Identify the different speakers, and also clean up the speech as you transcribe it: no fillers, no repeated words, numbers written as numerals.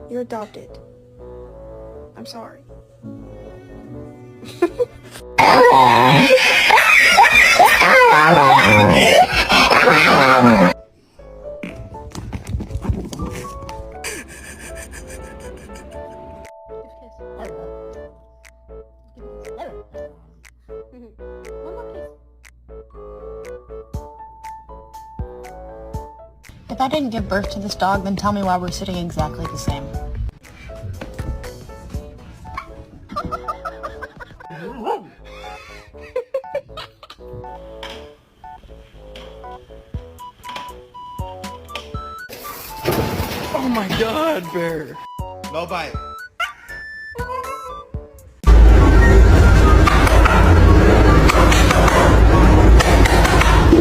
Speaker 1: You're adopted. I'm sorry.
Speaker 2: If I didn't give birth to this dog, then tell me why we're sitting exactly the same.
Speaker 3: Oh my God, Bear.
Speaker 4: No bite.